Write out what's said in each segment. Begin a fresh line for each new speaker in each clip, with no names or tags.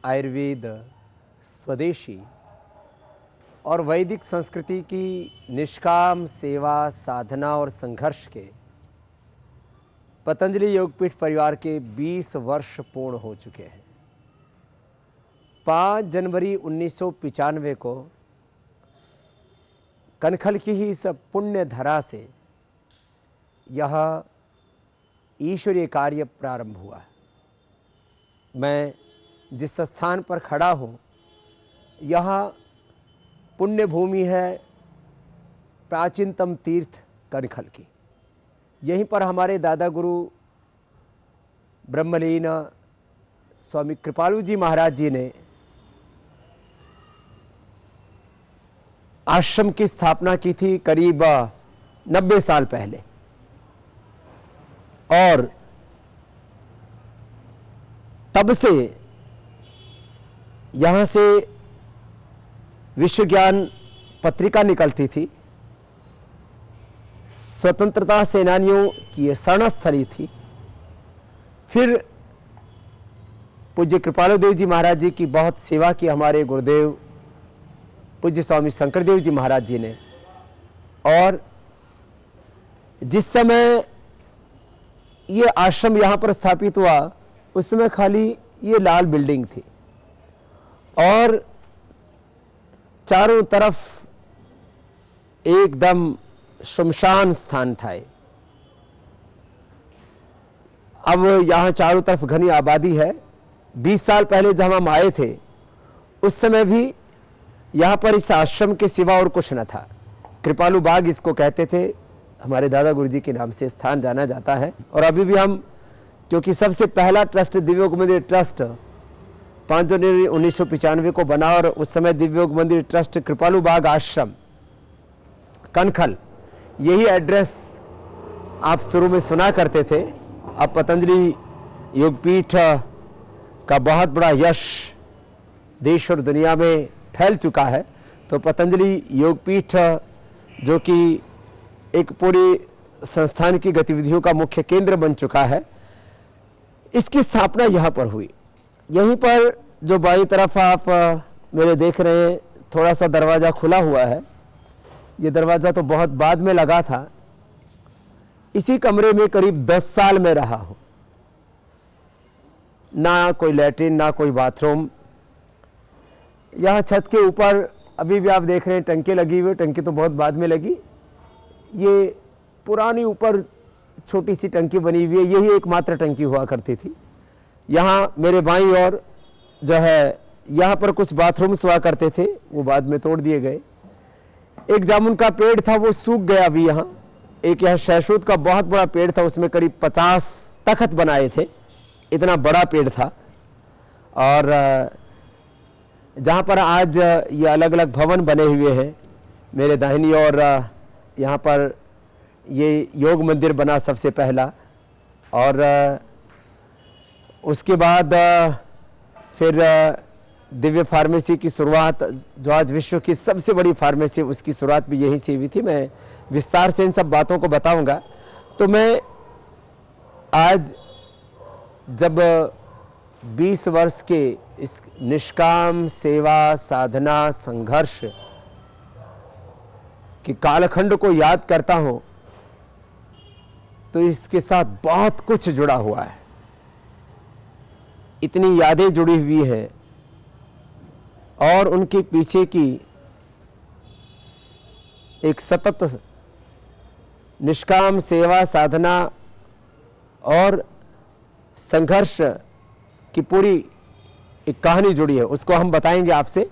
आयुर्वेद, स्वदेशी और वैदिक संस्कृति की निष्काम सेवा, साधना और संघर्ष के पतंजलि योगपीठ परिवार के 20 वर्ष पूर्ण हो चुके हैं। 5 जनवरी 1995 को कनखल की ही इस पुण्य धरा से यह ईश्वरीय कार्य प्रारंभ हुआ। मैं जिस स्थान पर खड़ा हूं, यह पुण्य भूमि है प्राचीनतम तीर्थ कनखल की। यहीं पर हमारे दादा गुरु ब्रह्मलीन स्वामी कृपालु जी महाराज जी ने आश्रम की स्थापना की थी करीब 90 साल पहले। और तब से यहां से विश्व ज्ञान पत्रिका निकलती थी। स्वतंत्रता सेनानियों की यह शरणस्थली थी। फिर पूज्य कृपालुदेव जी महाराज जी की बहुत सेवा की हमारे गुरुदेव पूज्य स्वामी शंकरदेव जी महाराज जी ने। और जिस समय ये आश्रम यहां पर स्थापित हुआ, उस समय खाली ये लाल बिल्डिंग थी और चारों तरफ एकदम शुमशान स्थान था। अब यहां चारों तरफ घनी आबादी है। 20 साल पहले जब हम आए थे, उस समय भी यहां पर इस आश्रम के सिवा और कुछ न था। कृपालु बाग इसको कहते थे। हमारे दादा गुरुजी के नाम से स्थान जाना जाता है। और अभी भी हम, क्योंकि सबसे पहला ट्रस्ट दिव्योग मंदिर ट्रस्ट 5 जनवरी 1995 को बना, और उस समय दिव्योग मंदिर ट्रस्ट कृपालु बाग आश्रम कनखल, यही एड्रेस आप शुरू में सुना करते थे। अब पतंजलि योगपीठ का बहुत बड़ा यश देश और दुनिया में फैल चुका है। तो पतंजलि योगपीठ, जो कि एक पूरी संस्थान की गतिविधियों का मुख्य केंद्र बन चुका है, इसकी स्थापना यहां पर हुई। यहीं पर जो बाईं तरफ आप मेरे देख रहे हैं, थोड़ा सा दरवाजा खुला हुआ है। ये दरवाजा तो बहुत बाद में लगा था। इसी कमरे में करीब 10 साल में रहा हूं। ना कोई लैट्रिन, ना कोई बाथरूम। यहां छत के ऊपर अभी भी आप देख रहे हैं टंकी लगी हुई। टंकी तो बहुत बाद में लगी। ये पुरानी ऊपर छोटी सी टंकी बनी हुई है। यही एकमात्र टंकी हुआ करती थी। यहां मेरे बाईं ओर जो है, यहां पर कुछ बाथरूम्स हुआ करते थे, वो बाद में तोड़ दिए गए। एक जामुन का पेड़ था, वो सूख गया अभी यहां। एक यहां शहतूत का बहुत बड़ा पेड़ था, उसमें करीब 50 तख्त बनाए थे। इतना बड़ा पेड़ था। और जहां पर आज ये अलग अलग भवन बने हुए हैं, मेरे दाहिनी ओर यहां पर ये योग मंदिर बना सबसे पहला। और उसके बाद फिर दिव्य फार्मेसी की शुरुआत, जो आज विश्व की सबसे बड़ी फार्मेसी, उसकी शुरुआत भी यहीं से हुई थी। मैं विस्तार से इन सब बातों को बताऊंगा। तो मैं आज जब 20 वर्ष के इस निष्काम सेवा, साधना, संघर्ष कि कालखंड को याद करता हूं, तो इसके साथ बहुत कुछ जुड़ा हुआ है। इतनी यादें जुड़ी हुई हैं और उनके पीछे की एक सतत निष्काम सेवा, साधना और संघर्ष की पूरी एक कहानी जुड़ी है। उसको हम बताएंगे आपसे।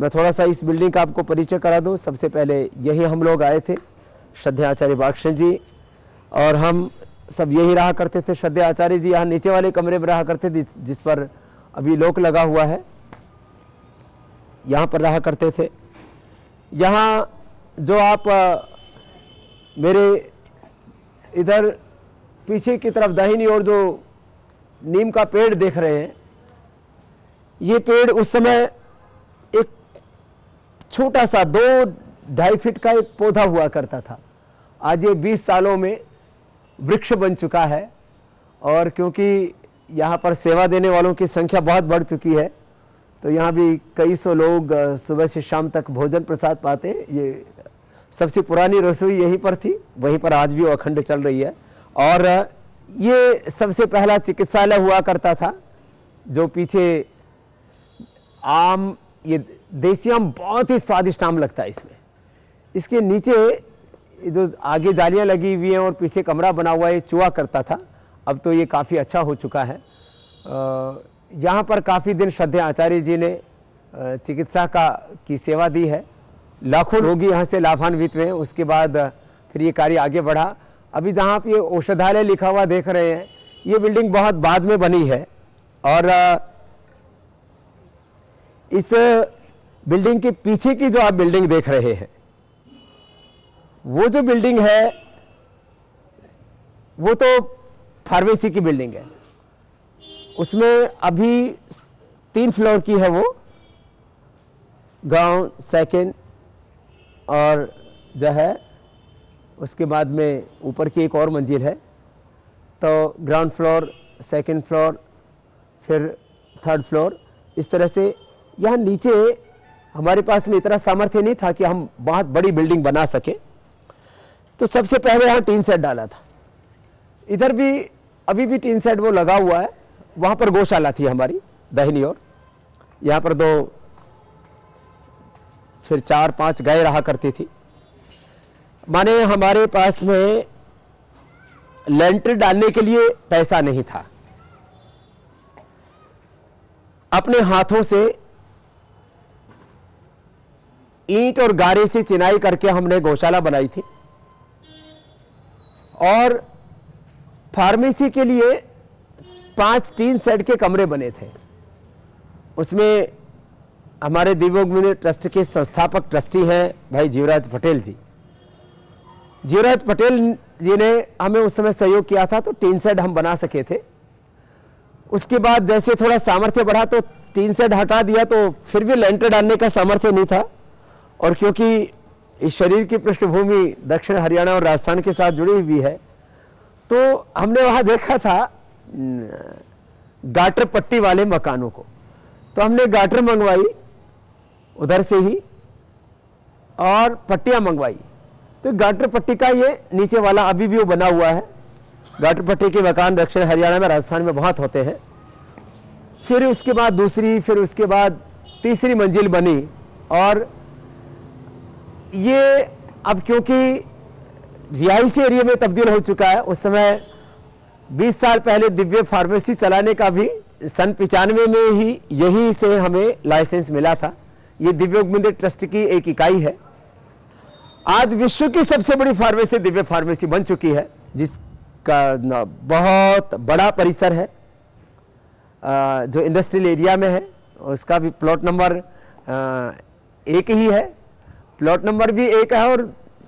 मैं थोड़ा सा इस बिल्डिंग का आपको परिचय करा दूं। सबसे पहले यही हम लोग आए थे, श्रद्धेय आचार्य बागशन जी, और हम सब यही रहा करते थे। श्रद्धेय आचार्य जी यहां नीचे वाले कमरे में रहा करते थे, जिस पर अभी लोक लगा हुआ है। यहां पर रहा करते थे। यहां जो आप मेरे इधर पीछे की तरफ दाहिनी ओर जो नीम का पेड़ देख रहे हैं, ये पेड़ उस समय एक छोटा सा 2-2.5 फीट का एक पौधा हुआ करता था। आज ये 20 सालों में वृक्ष बन चुका है। और क्योंकि यहां पर सेवा देने वालों की संख्या बहुत बढ़ चुकी है, तो यहाँ भी कई सौ लोग सुबह से शाम तक भोजन प्रसाद पाते हैं। ये सबसे पुरानी रसोई यहीं पर थी, वहीं पर आज भी वो अखंड चल रही है। और ये सबसे पहला चिकित्सालय हुआ करता था, जो पीछे आम, ये देसी आम बहुत ही स्वादिष्ट आम लगता है इसमें। इसके नीचे जो आगे जालियां लगी हुई हैं और पीछे कमरा बना हुआ है, चूहा करता था। अब तो ये काफ़ी अच्छा हो चुका है। यहाँ पर काफ़ी दिन श्रद्धेय आचार्य जी ने चिकित्सा की सेवा दी है। लाखों रोगी यहाँ से लाभान्वित हुए। उसके बाद फिर ये कार्य आगे बढ़ा। अभी जहाँ आप ये औषधालय लिखा हुआ देख रहे हैं, ये बिल्डिंग बहुत बाद में बनी है। और इस बिल्डिंग के पीछे की जो आप बिल्डिंग देख रहे हैं, वो जो बिल्डिंग है वो तो फार्मेसी की बिल्डिंग है। उसमें अभी 3 फ्लोर की है वो, ग्राउंड, सेकेंड और जो है उसके बाद में ऊपर की एक और मंजिल है। तो ग्राउंड फ्लोर, सेकेंड फ्लोर, फिर थर्ड फ्लोर, इस तरह से। यहाँ नीचे हमारे पास में इतना सामर्थ्य नहीं था कि हम बहुत बड़ी बिल्डिंग बना सके, तो सबसे पहले यहाँ टीन सेट डाला था। इधर भी अभी भी टीन सेट वो लगा हुआ है। वहां पर गौशाला थी हमारी दाहिनी ओर। यहां पर 2 फिर 4-5 गाय रहा करती थी। माने हमारे पास में लेंटर डालने के लिए पैसा नहीं था। अपने हाथों से ईंट और गारे से चिनाई करके हमने गौशाला बनाई थी। और फार्मेसी के लिए 5 टीन सेट के कमरे बने थे। उसमें हमारे दिव्योग ट्रस्ट के संस्थापक ट्रस्टी हैं भाई जीवराज पटेल जी। जीवराज पटेल जी ने हमें उस समय सहयोग किया था, तो टीन सेट हम बना सके थे। उसके बाद जैसे थोड़ा सामर्थ्य बढ़ा तो टीन सेट हटा दिया, तो फिर भी लेंटर डालने का सामर्थ्य नहीं था। और क्योंकि इस शरीर की पृष्ठभूमि दक्षिण हरियाणा और राजस्थान के साथ जुड़ी हुई है, तो हमने वहां देखा था गाटर पट्टी वाले मकानों को। तो हमने गाटर मंगवाई उधर से ही और पट्टियां मंगवाई। तो गाटर पट्टी का ये नीचे वाला अभी भी वो बना हुआ है। गाटर पट्टी के मकान दक्षिण हरियाणा में, राजस्थान में बहुत होते हैं। फिर उसके बाद दूसरी, फिर उसके बाद तीसरी मंजिल बनी। और ये अब क्योंकि रिहायशी एरिया में तब्दील हो चुका है, उस समय 20 साल पहले दिव्य फार्मेसी चलाने का भी सन 95 में ही यहीं से हमें लाइसेंस मिला था। ये दिव्योग मंदिर ट्रस्ट की एक इकाई है। आज विश्व की सबसे बड़ी फार्मेसी दिव्य फार्मेसी बन चुकी है, जिसका बहुत बड़ा परिसर है, जो इंडस्ट्रियल एरिया में है। उसका भी प्लॉट नंबर 1 ही है, प्लॉट नंबर भी 1 है और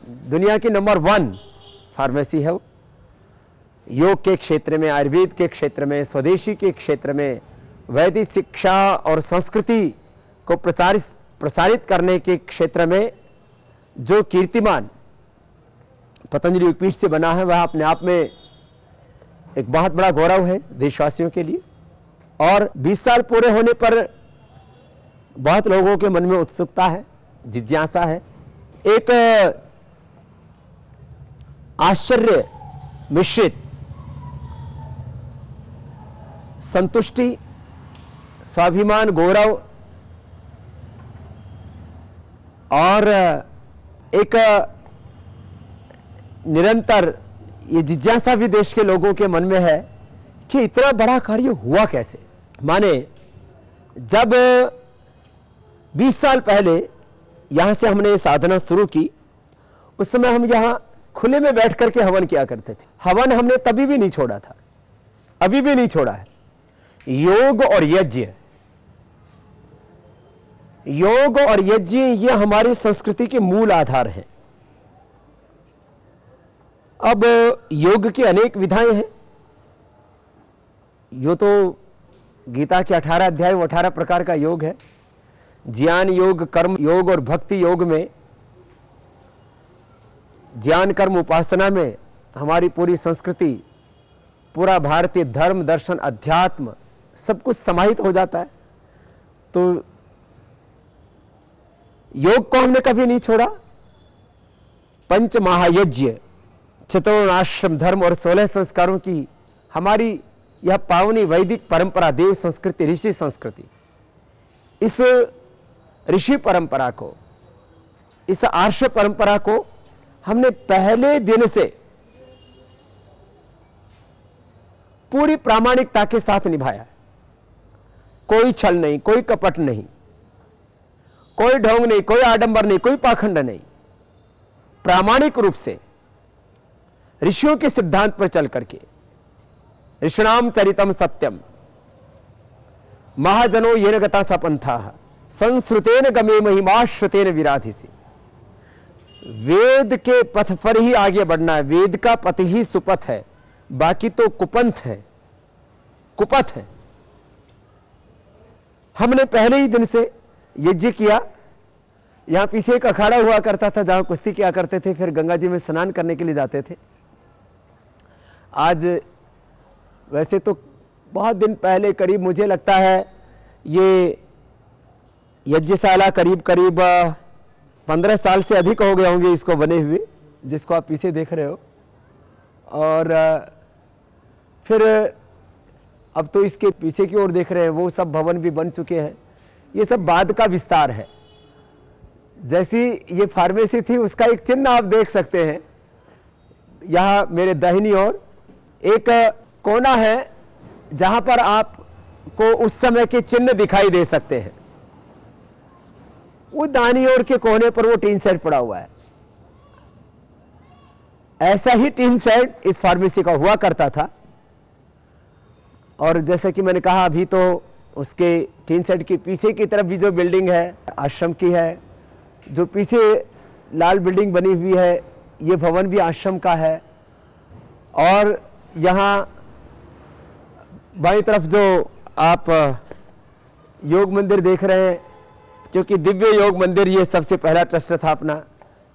दुनिया की नंबर 1 फार्मेसी है। योग के क्षेत्र में, आयुर्वेद के क्षेत्र में, स्वदेशी के क्षेत्र में, वैदिक शिक्षा और संस्कृति को प्रसारित करने के क्षेत्र में जो कीर्तिमान पतंजलि योगपीठ से बना है, वह अपने आप में एक बहुत बड़ा गौरव है देशवासियों के लिए। और 20 साल पूरे होने पर बहुत लोगों के मन में उत्सुकता है, जिज्ञासा है, एक आश्चर्य मिश्रित संतुष्टि, स्वाभिमान, गौरव और एक निरंतर ये जिज्ञासा भी देश के लोगों के मन में है कि इतना बड़ा कार्य हुआ कैसे। माने जब 20 साल पहले यहां से हमने साधना शुरू की, उस समय हम यहां खुले में बैठ करके हवन किया करते थे। हवन हमने तभी भी नहीं छोड़ा था, अभी भी नहीं छोड़ा है। योग और यज्ञ, योग और यज्ञ ये हमारी संस्कृति के मूल आधार हैं। अब योग की अनेक विधाएं हैं। यो तो गीता के 18 अध्याय, 18 प्रकार का योग है। ज्ञान योग, कर्म योग और भक्ति योग में, ज्ञान कर्म उपासना में हमारी पूरी संस्कृति, पूरा भारतीय धर्म, दर्शन, अध्यात्म सब कुछ समाहित हो जाता है। तो योग को हमने कभी नहीं छोड़ा। पंच महायज्ञ, चतुर्णाश्रम धर्म और 16 संस्कारों की हमारी यह पावनी वैदिक परंपरा, देव संस्कृति, ऋषि संस्कृति, इस ऋषि परंपरा को, इस आर्ष परंपरा को हमने पहले दिन से पूरी प्रामाणिकता के साथ निभाया। कोई छल नहीं, कोई कपट नहीं, कोई ढोंग नहीं, कोई आडंबर नहीं, कोई पाखंड नहीं। प्रामाणिक रूप से ऋषियों के सिद्धांत पर चल करके, ऋषिणाम चरितम सत्यम महाजनो येन गता सपंथा संस्रुतेन गमे महिमाश्रुतेन विराधिसी। वेद के पथ पर ही आगे बढ़ना है। वेद का पथ ही सुपथ है, बाकी तो कुपंथ है, कुपथ है। हमने पहले ही दिन से यज्ञ किया। यहां पीछे एक अखाड़ा हुआ करता था जहां कुश्ती किया करते थे, फिर गंगा जी में स्नान करने के लिए जाते थे। आज वैसे तो बहुत दिन पहले, करीब मुझे लगता है ये यज्ञशाला करीब 15 साल से अधिक हो गए होंगे इसको बने हुए, जिसको आप पीछे देख रहे हो। और फिर अब तो इसके पीछे की ओर देख रहे हैं, वो सब भवन भी बन चुके हैं। ये सब बाद का विस्तार है। जैसी ये फार्मेसी थी उसका एक चिन्ह आप देख सकते हैं। यहां मेरे दाहिनी ओर एक कोना है जहां पर आपको उस समय के चिन्ह दिखाई दे सकते हैं। वो दाहिनी ओर के कोने पर वो टीन शेड पड़ा हुआ है। ऐसा ही टीन शेड इस फार्मेसी का हुआ करता था। और जैसे कि मैंने कहा, अभी तो उसके टीन शेड के पीछे की तरफ भी जो बिल्डिंग है आश्रम की है। जो पीछे लाल बिल्डिंग बनी हुई है ये भवन भी आश्रम का है। और यहां बाईं तरफ जो आप योग मंदिर देख रहे हैं, क्योंकि दिव्य योग मंदिर ये सबसे पहला ट्रस्ट था अपना,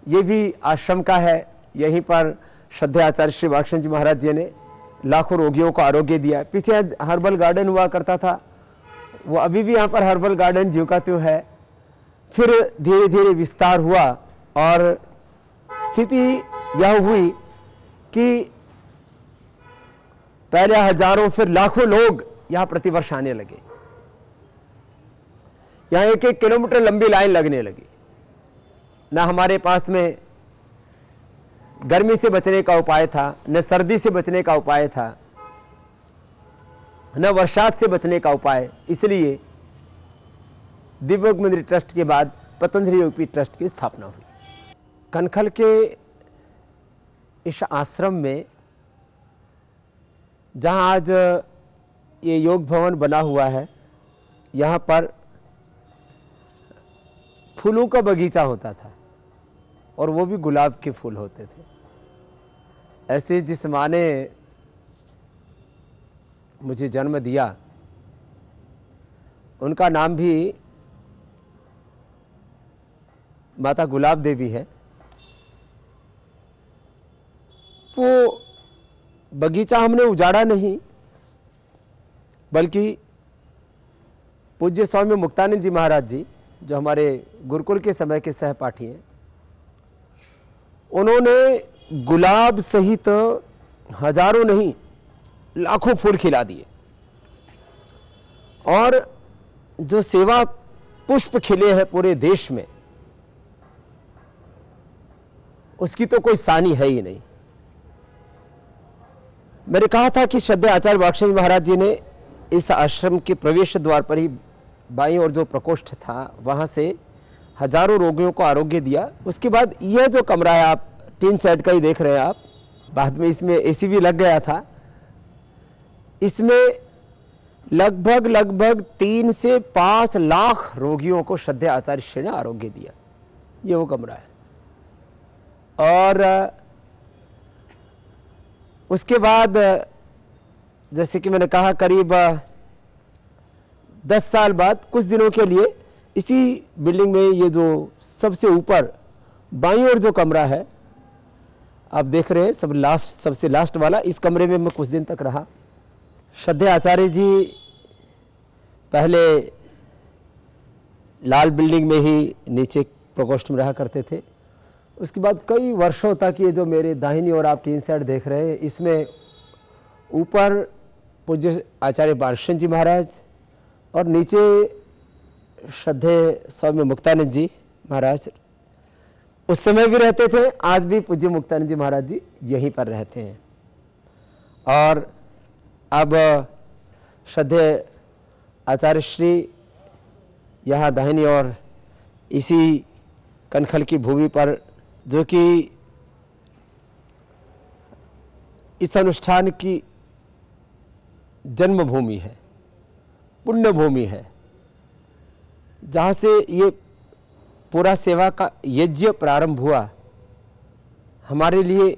ये भी आश्रम का है। यहीं पर श्रद्धेय आचार्य श्री वात्स्यन जी महाराज जी ने लाखों रोगियों को आरोग्य दिया। पीछे हर्बल गार्डन हुआ करता था, वो अभी भी यहां पर हर्बल गार्डन ज्यों का त्यों है। फिर धीरे धीरे विस्तार हुआ और स्थिति यह हुई कि पहले हजारों फिर लाखों लोग यहां प्रतिवर्ष आने लगे। यहां 1-1 किलोमीटर लंबी लाइन लगने लगी। ना हमारे पास में गर्मी से बचने का उपाय था, न सर्दी से बचने का उपाय था, न वर्षात से बचने का उपाय। इसलिए दिव्य योग मंदिर ट्रस्ट के बाद पतंजलि योगपीठ ट्रस्ट की स्थापना हुई। कनखल के इस आश्रम में जहां आज ये योग भवन बना हुआ है, यहां पर फूलों का बगीचा होता था और वो भी गुलाब के फूल होते थे। ऐसे जिस मां ने मुझे जन्म दिया, उनका नाम भी माता गुलाब देवी है। वो बगीचा हमने उजाड़ा नहीं, बल्कि पूज्य स्वामी मुक्तानंद जी महाराज जी, जो हमारे गुरुकुल के समय के सहपाठी हैं, उन्होंने गुलाब सहित हजारों नहीं लाखों फूल खिला दिए। और जो सेवा पुष्प खिले हैं पूरे देश में, उसकी तो कोई सानी है ही नहीं। मैंने कहा था कि श्रद्धेय आचार्य वात्स्यन जी महाराज जी ने इस आश्रम के प्रवेश द्वार पर ही बाईं ओर जो प्रकोष्ठ था, वहां से हजारों रोगियों को आरोग्य दिया। उसके बाद यह जो कमरा है, आप टीन शेड का ही देख रहे हैं आप, बाद में इसमें एसी भी लग गया था। इसमें लगभग 3 से 5 लाख रोगियों को श्रद्धेय आचार्य श्री ने आरोग्य दिया। ये वो कमरा है। और उसके बाद जैसे कि मैंने कहा, करीब 10 साल बाद कुछ दिनों के लिए इसी बिल्डिंग में, ये जो सबसे ऊपर बाईं ओर जो कमरा है आप देख रहे हैं, सबसे लास्ट वाला, इस कमरे में मैं कुछ दिन तक रहा। श्रद्धेय आचार्य जी पहले लाल बिल्डिंग में ही नीचे प्रकोष्ठ में रहा करते थे। उसके बाद कई वर्षों तक ये जो मेरे दाहिनी ओर आप टीन सेट देख रहे हैं, इसमें ऊपर पूज्य आचार्य बालकृष्ण जी महाराज और नीचे श्रद्धेय स्वामी मुक्तानंद जी महाराज उस समय भी रहते थे, आज भी पूज्य मुक्तानंद जी महाराज जी यहीं पर रहते हैं। और अब श्रद्धेय आचार्य श्री यहाँ दाहिनी ओर इसी कनखल की भूमि पर, जो कि इस अनुष्ठान की जन्मभूमि है, पुण्य भूमि है, जहां से ये पूरा सेवा का यज्ञ प्रारंभ हुआ। हमारे लिए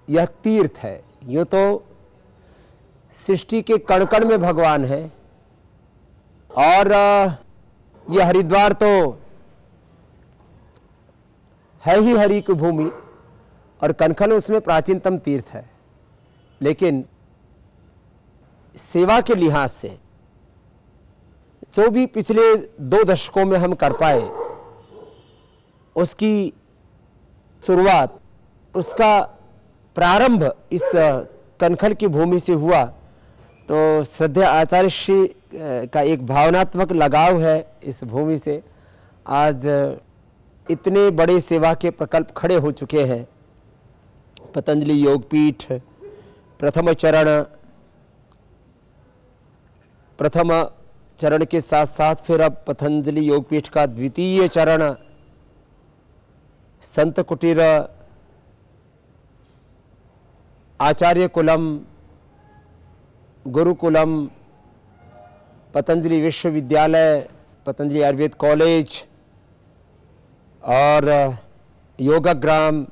यह तीर्थ है। यूं तो सृष्टि के कण कण में भगवान है, और यह हरिद्वार तो है ही हरि की भूमि, और कनखल उसमें प्राचीनतम तीर्थ है। लेकिन सेवा के लिहाज से जो भी पिछले 2 दशकों में हम कर पाए, उसकी शुरुआत, उसका प्रारंभ इस कनखल की भूमि से हुआ। तो श्रद्धेय आचार्य श्री का एक भावनात्मक लगाव है इस भूमि से। आज इतने बड़े सेवा के प्रकल्प खड़े हो चुके हैं। पतंजलि योगपीठ प्रथम चरण के साथ साथ फिर अब पतंजलि योगपीठ का द्वितीय चरण, संत कुटीर, आचार्य कुलम, गुरुकुलम, पतंजलि विश्वविद्यालय, पतंजलि आयुर्वेद कॉलेज और योगाग्राम,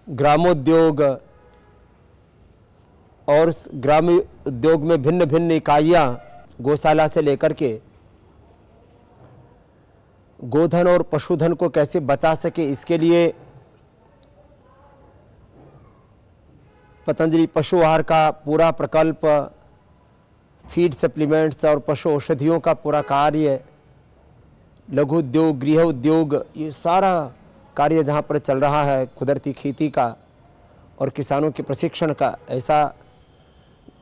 ग्रामोद्योग, और ग्रामीण उद्योग में भिन्न भिन्न इकाइयां, गौशाला से लेकर के गोधन और पशुधन को कैसे बचा सके, इसके लिए पतंजलि पशु आहार का पूरा प्रकल्प, फीड सप्लीमेंट्स और पशु औषधियों का पूरा कार्य, लघु उद्योग, गृह उद्योग, ये सारा कार्य जहां पर चल रहा है, कुदरती खेती का और किसानों के प्रशिक्षण का, ऐसा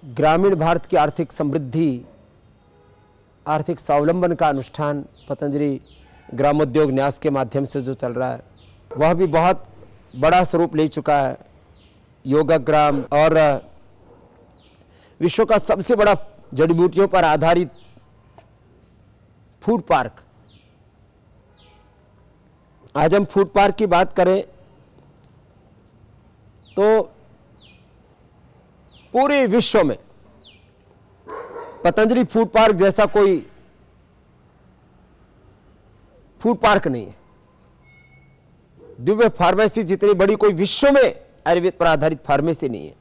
ग्रामीण भारत की आर्थिक समृद्धि, आर्थिक स्वावलंबन का अनुष्ठान पतंजलि ग्रामोद्योग न्यास के माध्यम से जो चल रहा है, वह भी बहुत बड़ा स्वरूप ले चुका है। योगाग्राम और विश्व का सबसे बड़ा जड़ी बूटियों पर आधारित फूड पार्क। आज हम फूड पार्क की बात करें तो पूरे विश्व में पतंजलि फूड पार्क जैसा कोई फूड पार्क नहीं है। दिव्य फार्मेसी जितनी बड़ी कोई विश्व में आयुर्वेद पर आधारित फार्मेसी नहीं है।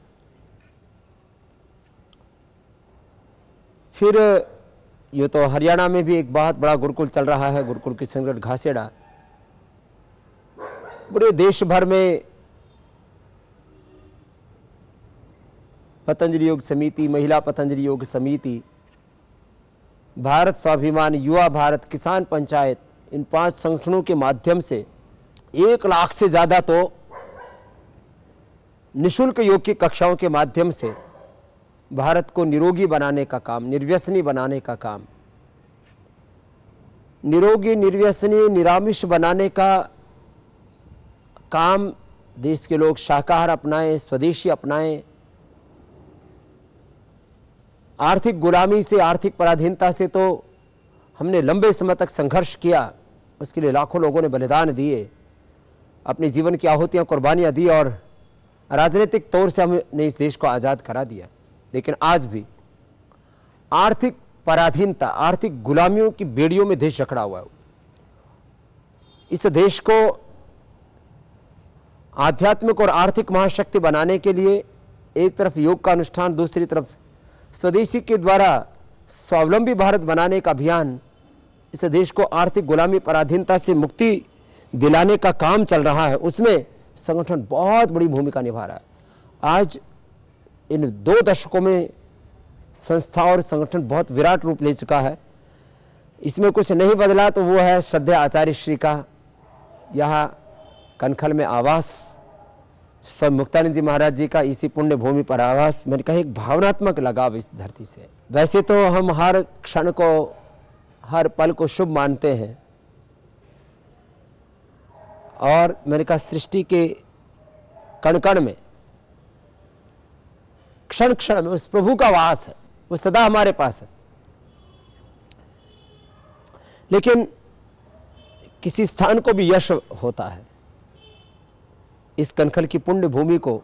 फिर ये तो हरियाणा में भी एक बहुत बड़ा गुरुकुल चल रहा है, गुरुकुल की संगठ घासेड़ा। पूरे देश भर में पतंजलि योग समिति, महिला पतंजलि योग समिति, भारत स्वाभिमान, युवा भारत, किसान पंचायत, इन 5 संगठनों के माध्यम से 1 लाख से ज्यादा तो निःशुल्क योग की कक्षाओं के माध्यम से भारत को निरोगी बनाने का काम, निर्व्यसनी बनाने का काम, निरोगी, निर्व्यसनी, निरामिष बनाने का काम देश के लोग शाकाहार अपनाएं, स्वदेशी अपनाएं, आर्थिक गुलामी से, आर्थिक पराधीनता से तो हमने लंबे समय तक संघर्ष किया। उसके लिए लाखों लोगों ने बलिदान दिए, अपने जीवन की आहुतियां, कुर्बानियां दी, और राजनीतिक तौर से हमने इस देश को आजाद करा दिया। लेकिन आज भी आर्थिक पराधीनता, आर्थिक गुलामियों की बेड़ियों में देश जकड़ा हुआ है। इस देश को आध्यात्मिक और आर्थिक महाशक्ति बनाने के लिए एक तरफ योग का अनुष्ठान, दूसरी तरफ स्वदेशी के द्वारा स्वावलंबी भारत बनाने का अभियान, इस देश को आर्थिक गुलामी, पराधीनता से मुक्ति दिलाने का काम चल रहा है। उसमें संगठन बहुत बड़ी भूमिका निभा रहा है। आज इन 2 दशकों में संस्था और संगठन बहुत विराट रूप ले चुका है। इसमें कुछ नहीं बदला तो वो है श्रद्धेय आचार्य श्री का यहाँ कनखल में आवास, स्वामी मुक्तानंद जी महाराज जी का इसी पुण्य भूमि पर आवास। मैंने कहा एक भावनात्मक लगाव इस धरती से। वैसे तो हम हर क्षण को, हर पल को शुभ मानते हैं, और मैंने कहा सृष्टि के कण कण में, क्षण क्षण में उस प्रभु का वास है, वो सदा हमारे पास है। लेकिन किसी स्थान को भी यश होता है। इस कनखल की पुण्य भूमि को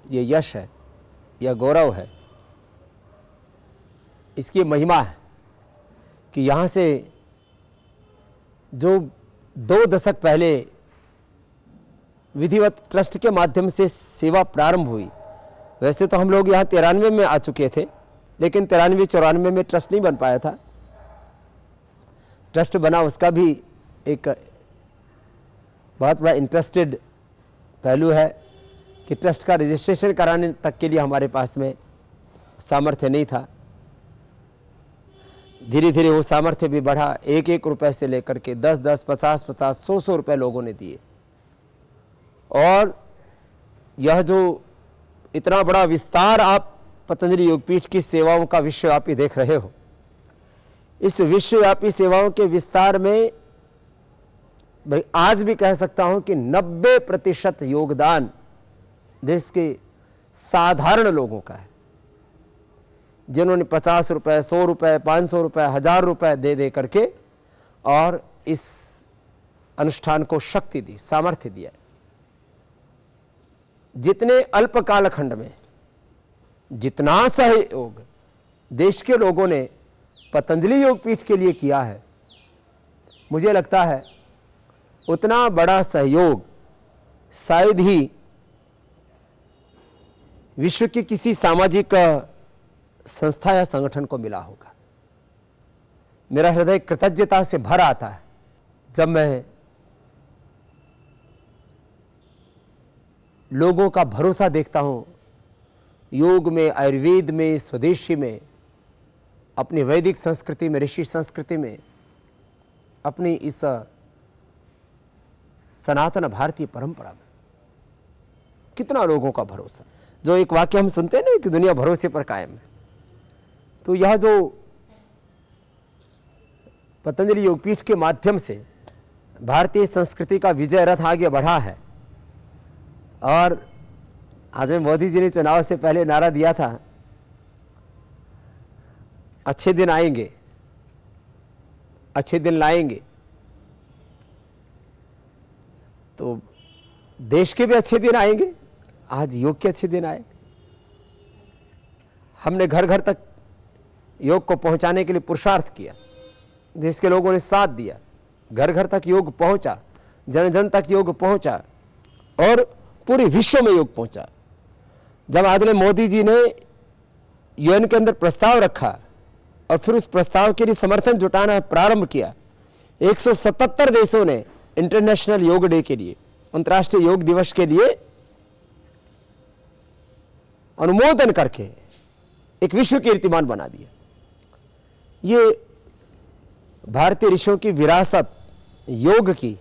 यह यश है, यह गौरव है, इसकी महिमा है कि यहां से जो 2 दशक पहले विधिवत ट्रस्ट के माध्यम से सेवा प्रारंभ हुई, वैसे तो हम लोग यहां 93 में आ चुके थे, लेकिन 93-94 में ट्रस्ट नहीं बन पाया था। ट्रस्ट बना, उसका भी एक बहुत बड़ा इंटरेस्टेड पहलू है कि ट्रस्ट का रजिस्ट्रेशन कराने तक के लिए हमारे पास में सामर्थ्य नहीं था। धीरे धीरे वो सामर्थ्य भी बढ़ा। 1-1 रुपए से लेकर के 10-10, 50-50, 100-100 रुपए लोगों ने दिए। और यह जो इतना बड़ा विस्तार आप पतंजलि योगपीठ की सेवाओं का विश्वव्यापी देख रहे हो, इस विश्वव्यापी सेवाओं के विस्तार में भाई आज भी कह सकता हूं कि 90% योगदान देश के साधारण लोगों का है, जिन्होंने 50 रुपए, 100 रुपए, 500 रुपए, 1000 रुपए दे दे करके और इस अनुष्ठान को शक्ति दी, सामर्थ्य दिया। जितने अल्प कालखंड में जितना सहयोग देश के लोगों ने पतंजलि योगपीठ के लिए किया है, मुझे लगता है उतना बड़ा सहयोग शायद ही विश्व की किसी सामाजिक संस्था या संगठन को मिला होगा। मेरा हृदय कृतज्ञता से भर आता है जब मैं लोगों का भरोसा देखता हूं योग में, आयुर्वेद में, स्वदेशी में, अपनी वैदिक संस्कृति में, ऋषि संस्कृति में, अपनी इस सनातन भारतीय परंपरा में कितना लोगों का भरोसा। जो एक वाक्य हम सुनते हैं ना कि दुनिया भरोसे पर कायम है, तो यह जो पतंजलि योगपीठ के माध्यम से भारतीय संस्कृति का विजय रथ आगे बढ़ा है। और आज में मोदी जी ने चुनाव से पहले नारा दिया था, अच्छे दिन आएंगे, अच्छे दिन लाएंगे। तो देश के भी अच्छे दिन आएंगे, आज योग के अच्छे दिन आए। हमने घर घर तक योग को पहुंचाने के लिए पुरुषार्थ किया, देश के लोगों ने साथ दिया, घर घर तक योग पहुंचा, जन जन तक योग पहुंचा और पूरे विश्व में योग पहुंचा। जब आदरणीय मोदी जी ने यूएन के अंदर प्रस्ताव रखा और फिर उस प्रस्ताव के लिए समर्थन जुटाना प्रारंभ किया, 177 देशों ने इंटरनेशनल योग डे के लिए, अंतर्राष्ट्रीय योग दिवस के लिए अनुमोदन करके एक विश्व कीर्तिमान बना दिया। ये भारतीय ऋषियों की विरासत, योग की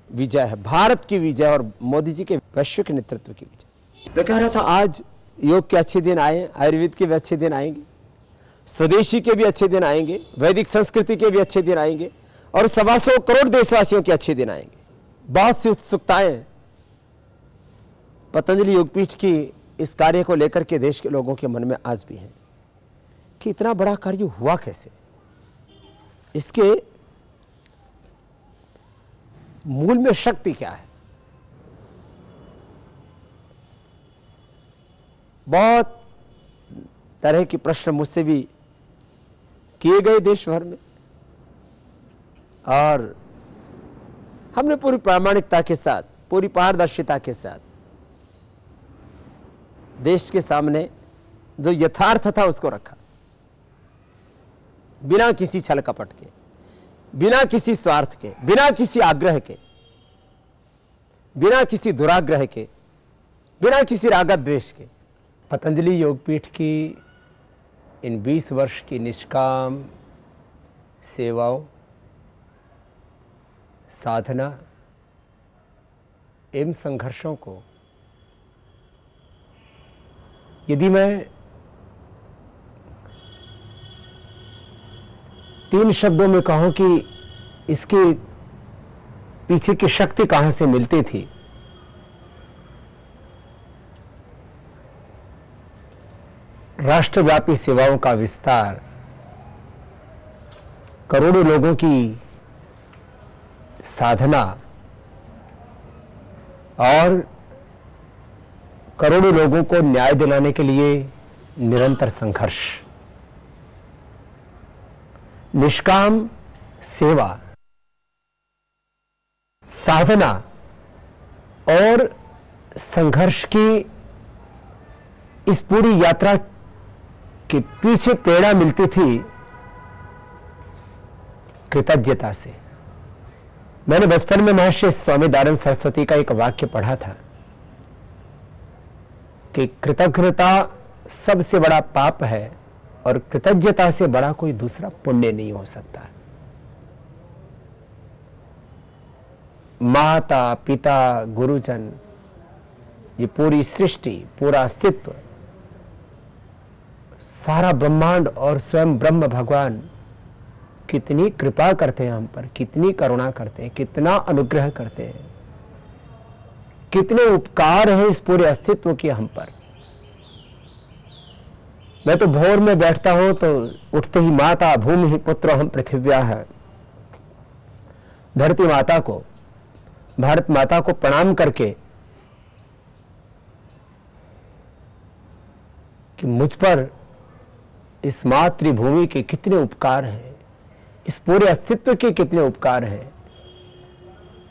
विजय है, भारत की विजय और मोदी जी के वैश्विक नेतृत्व की विजय। मैं कह रहा था आज योग के अच्छे दिन आए, आयुर्वेद के भी अच्छे दिन आएंगे, स्वदेशी के भी अच्छे दिन आएंगे, वैदिक संस्कृति के भी अच्छे दिन आएंगे और 125 करोड़ देशवासियों के अच्छे दिन आएंगे। बहुत सी उत्सुकताएं पतंजलि योगपीठ की इस कार्य को लेकर के देश के लोगों के मन में आज भी है कि इतना बड़ा कार्य हुआ कैसे, इसके मूल में शक्ति क्या है। बहुत तरह के प्रश्न मुझसे भी किए गए देश भर में और हमने पूरी प्रामाणिकता के साथ, पूरी पारदर्शिता के साथ देश के सामने जो यथार्थ था उसको रखा, बिना किसी छल कपट के, बिना किसी स्वार्थ के, बिना किसी आग्रह के, बिना किसी दुराग्रह के, बिना किसी रागत द्वेष के। पतंजलि योगपीठ की इन 20 वर्ष की निष्काम सेवाओं, साधना एवं संघर्षों को यदि मैं 3 शब्दों में कहूं कि इसके पीछे की शक्ति कहां से मिलती थी, राष्ट्रव्यापी सेवाओं का विस्तार, करोड़ों लोगों की साधना और करोड़ों लोगों को न्याय दिलाने के लिए निरंतर संघर्ष, निष्काम सेवा, साधना और संघर्ष की इस पूरी यात्रा के पीछे प्रेरणा मिलती थी कृतज्ञता से। मैंने बचपन में महर्षि स्वामी दयानंद सरस्वती का एक वाक्य पढ़ा था कि कृतज्ञता सबसे बड़ा पाप है और कृतज्ञता से बड़ा कोई दूसरा पुण्य नहीं हो सकता। माता पिता गुरुजन, ये पूरी सृष्टि, पूरा अस्तित्व, सारा ब्रह्मांड और स्वयं ब्रह्म भगवान कितनी कृपा करते हैं हम पर, कितनी करुणा करते हैं, कितना अनुग्रह करते हैं, कितने उपकार हैं इस पूरे अस्तित्व के हम पर। मैं तो भोर में बैठता हूं तो उठते ही माता भूमि ही पुत्र हम पृथिव्या है, धरती माता को, भारत माता को प्रणाम करके कि मुझ पर इस मातृभूमि के कितने उपकार हैं, इस पूरे अस्तित्व के कितने उपकार हैं।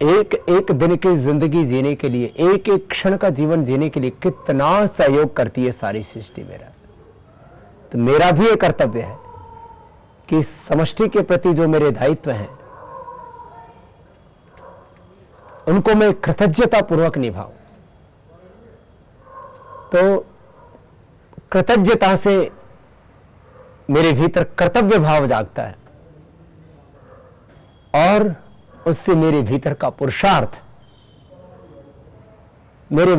एक एक दिन की जिंदगी जीने के लिए, एक एक क्षण का जीवन जीने के लिए कितना सहयोग करती है सारी सृष्टि मेरा। तो मेरा भी एक कर्तव्य है कि इस समष्टि के प्रति जो मेरे दायित्व हैं उनको मैं कृतज्ञता पूर्वक निभाऊं। तो कृतज्ञता से मेरे भीतर कर्तव्य भाव जागता है और उससे मेरे भीतर का पुरुषार्थ, मेरे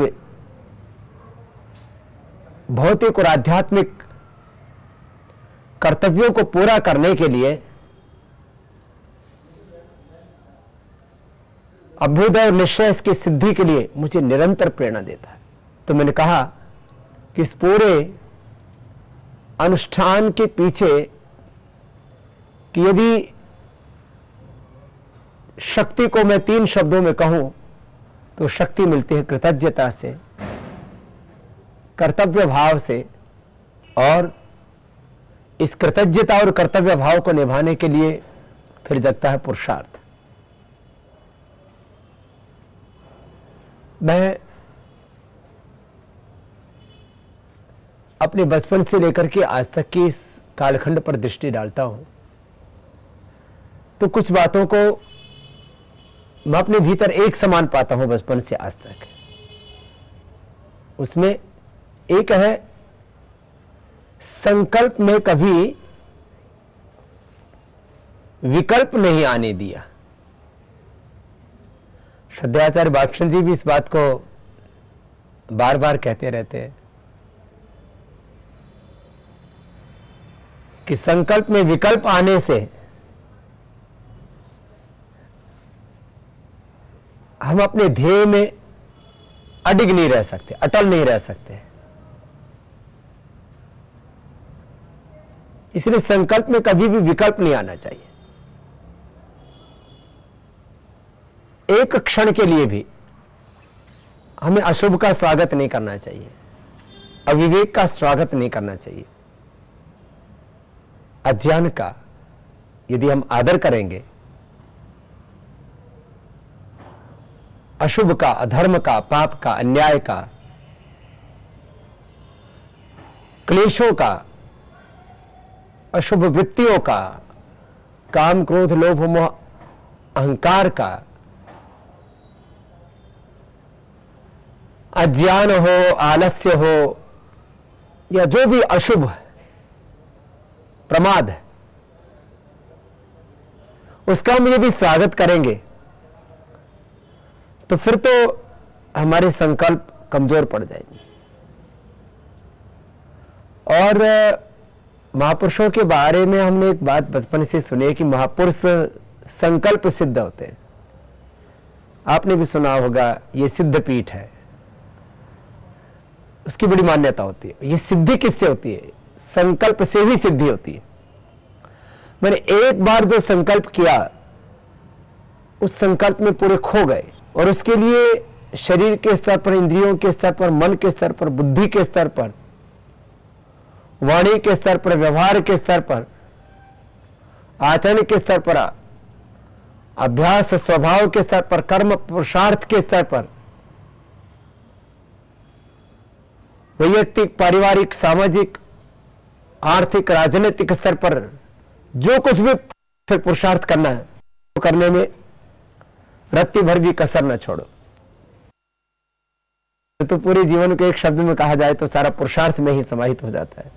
भौतिक और आध्यात्मिक कर्तव्यों को पूरा करने के लिए, अभ्युदय और निश्चय की सिद्धि के लिए मुझे निरंतर प्रेरणा देता है। तो मैंने कहा कि इस पूरे अनुष्ठान के पीछे कि यदि शक्ति को मैं 3 शब्दों में कहूं तो शक्ति मिलती है कृतज्ञता से, कर्तव्य भाव से, और इस कृतज्ञता और कर्तव्य भाव को निभाने के लिए फिर जगता है पुरुषार्थ। मैं अपने बचपन से लेकर के आज तक की इस कालखंड पर दृष्टि डालता हूं तो कुछ बातों को मैं अपने भीतर एक समान पाता हूं बचपन से आज तक। उसमें एक है, संकल्प में कभी विकल्प नहीं आने दिया। श्रद्धाचार्य बालकृष्ण जी भी इस बात को बार बार कहते रहते हैं कि संकल्प में विकल्प आने से हम अपने ध्येय में अडिग नहीं रह सकते, अटल नहीं रह सकते। इसलिए संकल्प में कभी भी विकल्प नहीं आना चाहिए। एक क्षण के लिए भी हमें अशुभ का स्वागत नहीं करना चाहिए, अविवेक का स्वागत नहीं करना चाहिए। अज्ञान का यदि हम आदर करेंगे, अशुभ का, अधर्म का, पाप का, अन्याय का, क्लेशों का, अशुभ वृत्तियों का, काम क्रोध लोभ मोह अहंकार का, अज्ञान हो, आलस्य हो, या जो भी अशुभ प्रमाद है, उसका हम यदि स्वागत करेंगे तो फिर तो हमारे संकल्प कमजोर पड़ जाएंगे। और महापुरुषों के बारे में हमने एक बात बचपन से सुनी है कि महापुरुष संकल्प सिद्ध होते हैं। आपने भी सुना होगा, ये सिद्ध पीठ है, उसकी बड़ी मान्यता होती है। ये सिद्धि किससे होती है? संकल्प से ही सिद्धि होती है। मैंने एक बार जो संकल्प किया, उस संकल्प में पूरे खो गए, और उसके लिए शरीर के स्तर पर, इंद्रियों के स्तर पर, मन के स्तर पर, बुद्धि के स्तर पर, वाणी के स्तर पर, व्यवहार के स्तर पर, आचरण के स्तर पर, अभ्यास स्वभाव के स्तर पर, कर्म पुरुषार्थ के स्तर पर, वैयक्तिक, पारिवारिक, सामाजिक, आर्थिक, राजनीतिक स्तर पर जो कुछ भी फिर पुरुषार्थ करना है, वो करने में रत्ती भर भी कसर न छोड़ो। तो पूरे जीवन को एक शब्द में कहा जाए तो सारा पुरुषार्थ में ही समाहित हो जाता है।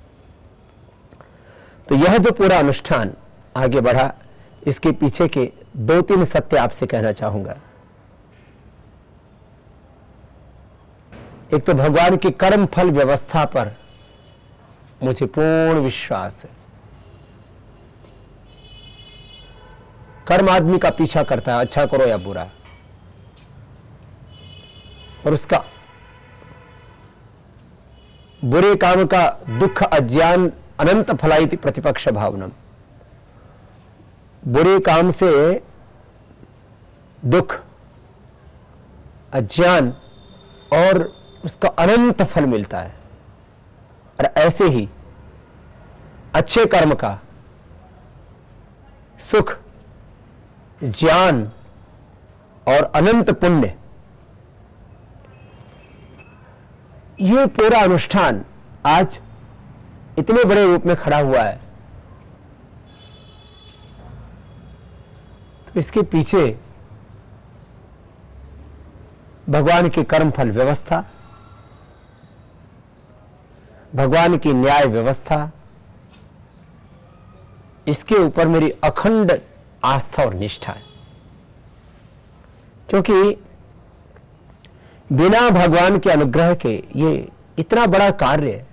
तो यह जो पूरा अनुष्ठान आगे बढ़ा, इसके पीछे के 2-3 सत्य आपसे कहना चाहूंगा। एक तो भगवान की कर्म फल व्यवस्था पर मुझे पूर्ण विश्वास है। कर्म आदमी का पीछा करता है, अच्छा करो या बुरा, और उसका बुरे काम का दुख अज्ञान अनंत फलाइति प्रतिपक्ष भावनम। बुरे काम से दुख, अज्ञान और उसका अनंत फल मिलता है। और ऐसे ही अच्छे कर्म का सुख, ज्ञान और अनंत पुण्य, ये पूरा अनुष्ठान आज इतने बड़े रूप में खड़ा हुआ है। तो इसके पीछे भगवान की कर्मफल व्यवस्था, भगवान की न्याय व्यवस्था, इसके ऊपर मेरी अखंड आस्था और निष्ठा है। क्योंकि बिना भगवान के अनुग्रह के ये इतना बड़ा कार्य,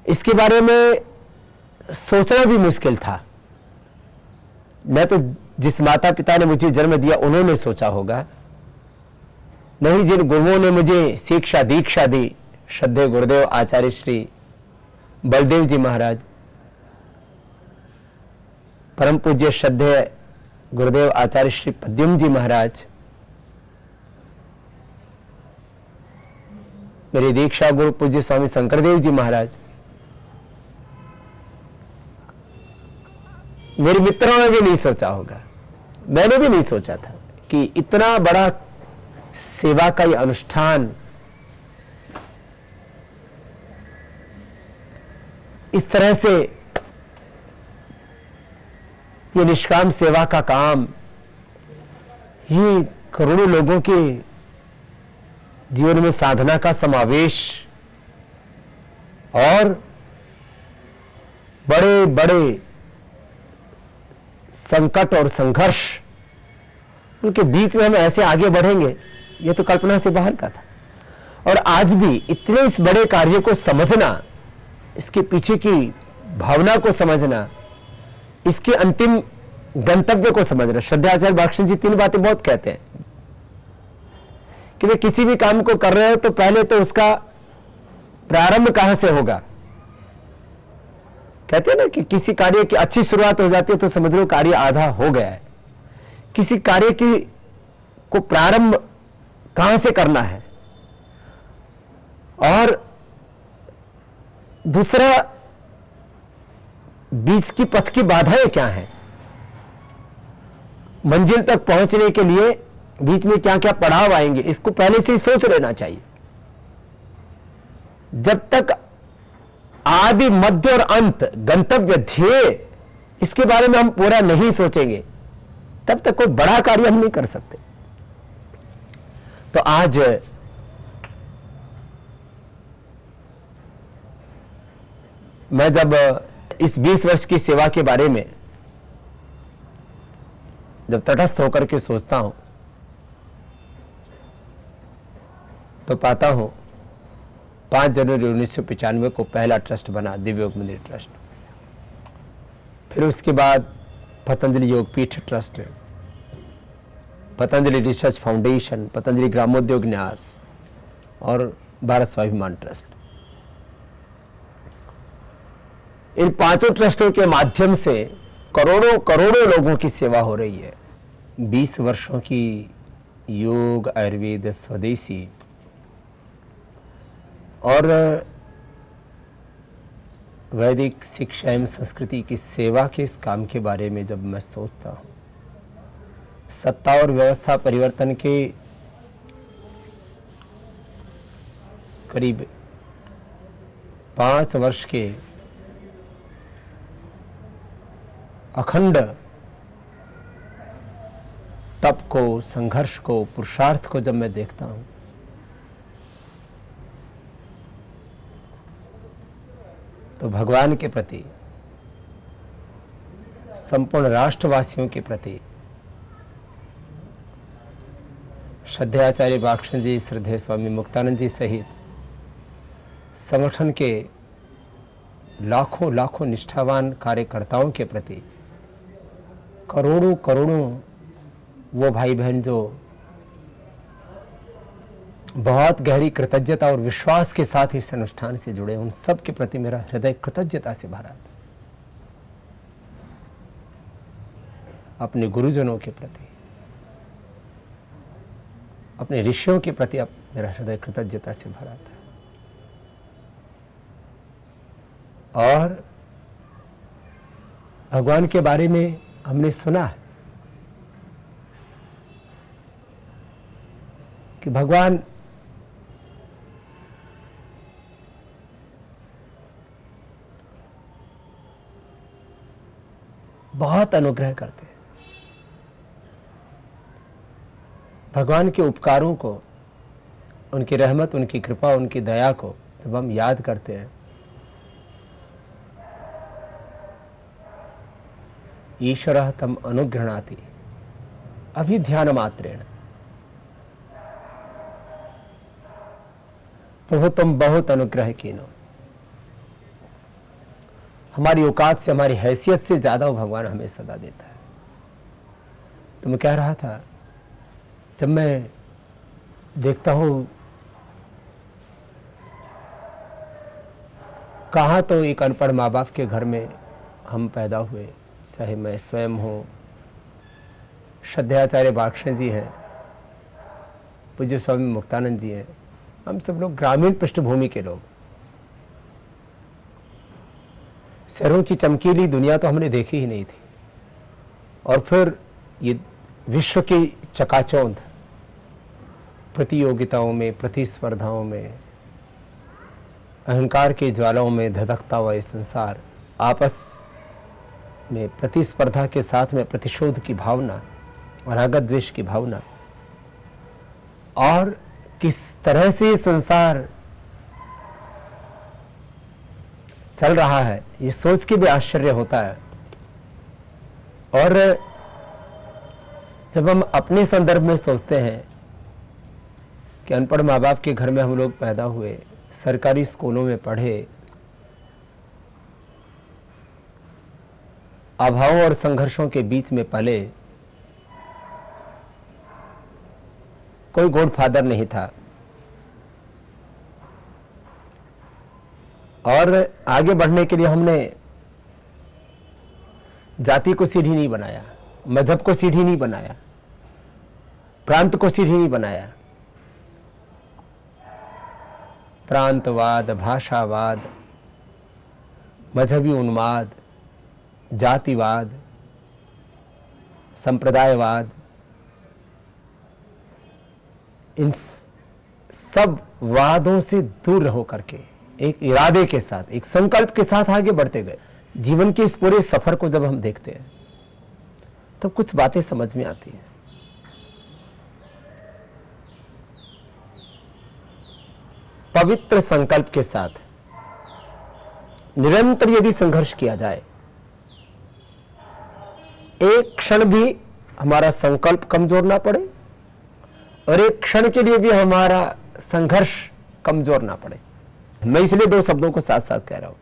इसके बारे में सोचना भी मुश्किल था। मैं तो जिस माता पिता ने मुझे जन्म दिया उन्होंने सोचा होगा, नहीं जिन गुरुओं ने मुझे शिक्षा दीक्षा दी, श्रद्धेय गुरुदेव आचार्य श्री बलदेव जी महाराज, परम पूज्य श्रद्धेय गुरुदेव आचार्य श्री पद्युम जी महाराज, मेरे दीक्षा गुरु पूज्य स्वामी शंकरदेव जी महाराज, मेरे मित्रों ने भी नहीं सोचा होगा, मैंने भी नहीं सोचा था कि इतना बड़ा सेवा का ये अनुष्ठान इस तरह से, ये निष्काम सेवा का काम, ये करोड़ों लोगों के जीवन में साधना का समावेश और बड़े बड़े संकट और संघर्ष, उनके बीच में हम ऐसे आगे बढ़ेंगे, ये तो कल्पना से बाहर का था। और आज भी इतने इस बड़े कार्य को समझना, इसके पीछे की भावना को समझना, इसके अंतिम गंतव्य को समझना। श्रद्धाचार्य बाक्षण जी 3 बातें बहुत कहते हैं कि वे किसी भी काम को कर रहे हो तो पहले तो उसका प्रारंभ कहां से होगा। कहते हैं ना कि किसी कार्य की अच्छी शुरुआत हो जाती है तो समझ लो कार्य आधा हो गया है। किसी कार्य की को प्रारंभ कहां से करना है, और दूसरा बीच की पथ की बाधाएं क्या हैं, मंजिल तक पहुंचने के लिए बीच में क्या क्या पड़ाव आएंगे, इसको पहले से ही सोच लेना चाहिए। जब तक आदि मध्य और अंत गंतव्य ध्येय इसके बारे में हम पूरा नहीं सोचेंगे, तब तक कोई बड़ा कार्य हम नहीं कर सकते। तो आज मैं जब इस 20 वर्ष की सेवा के बारे में जब तटस्थ होकर के सोचता हूं तो पाता हूं 5 जनवरी 1995 को पहला ट्रस्ट बना दिव्य योग मंदिर ट्रस्ट। फिर उसके बाद Patanjali Yogpeeth trust, Patanjali research foundation, Patanjali ग्रामोद्योग न्यास और भारत स्वाभिमान ट्रस्ट। इन 5 ट्रस्टों के माध्यम से करोड़ों करोड़ों लोगों की सेवा हो रही है। 20 वर्षों की योग, आयुर्वेद, स्वदेशी और वैदिक शिक्षा एवं संस्कृति की सेवा के इस काम के बारे में जब मैं सोचता हूं, सत्ता और व्यवस्था परिवर्तन के करीब 5 वर्ष के अखंड तप को, संघर्ष को, पुरुषार्थ को जब मैं देखता हूं तो भगवान के प्रति, संपूर्ण राष्ट्रवासियों के प्रति श्रद्धेयाचार्य बाक्षण जी, श्रद्धेय स्वामी मुक्तानंद जी सहित संगठन के लाखों लाखों निष्ठावान कार्यकर्ताओं के प्रति, करोड़ों करोड़ों वो भाई बहन जो बहुत गहरी कृतज्ञता और विश्वास के साथ इस अनुष्ठान से जुड़े, उन सब के प्रति मेरा हृदय कृतज्ञता से भरा था। अपने गुरुजनों के प्रति, अपने ऋषियों के प्रति मेरा हृदय कृतज्ञता से भरा था। और भगवान के बारे में हमने सुना है कि भगवान बहुत अनुग्रह करते हैं। भगवान के उपकारों को, उनकी रहमत, उनकी कृपा, उनकी दया को जब हम याद करते हैं, ईश्वरः तम अनुगृह्णाति अभिध्यान मात्रेण, प्रभु तुम बहुत अनुग्रह कीनो। हमारी औकात से, हमारी हैसियत से ज्यादा वो भगवान हमें सदा देता है। तो मैं कह रहा था, जब मैं देखता हूं कहां तो एक अनपढ़ माँ बाप के घर में हम पैदा हुए, चाहे मैं स्वयं हूं, श्रद्धेयाचार्य बाक्षण जी हैं, पूज्य स्वामी मुक्तानंद जी हैं, हम सब लोग ग्रामीण पृष्ठभूमि के लोग। शहरों की चमकीली दुनिया तो हमने देखी ही नहीं थी, और फिर ये विश्व की चकाचौंध प्रतियोगिताओं में, प्रतिस्पर्धाओं में, अहंकार के ज्वालाओं में धधकता हुआ ये संसार, आपस में प्रतिस्पर्धा के साथ में प्रतिशोध की भावना और राग द्वेष की भावना, और किस तरह से संसार चल रहा है ये सोच के भी आश्चर्य होता है। और जब हम अपने संदर्भ में सोचते हैं कि अनपढ़ माँ बाप के घर में हम लोग पैदा हुए, सरकारी स्कूलों में पढ़े, अभावों और संघर्षों के बीच में पले, कोई गॉडफादर नहीं था, और आगे बढ़ने के लिए हमने जाति को सीढ़ी नहीं बनाया, मजहब को सीढ़ी नहीं बनाया, प्रांत को सीढ़ी नहीं बनाया। प्रांतवाद, भाषावाद, मजहबी उन्माद, जातिवाद, संप्रदायवाद, इन सब वादों से दूर रहो करके एक इरादे के साथ, एक संकल्प के साथ आगे बढ़ते गए। जीवन के इस पूरे सफर को जब हम देखते हैं तो कुछ बातें समझ में आती हैं। पवित्र संकल्प के साथ निरंतर यदि संघर्ष किया जाए, एक क्षण भी हमारा संकल्प कमजोर ना पड़े और एक क्षण के लिए भी हमारा संघर्ष कमजोर ना पड़े। मैं इसलिए दो शब्दों को साथ साथ कह रहा हूं।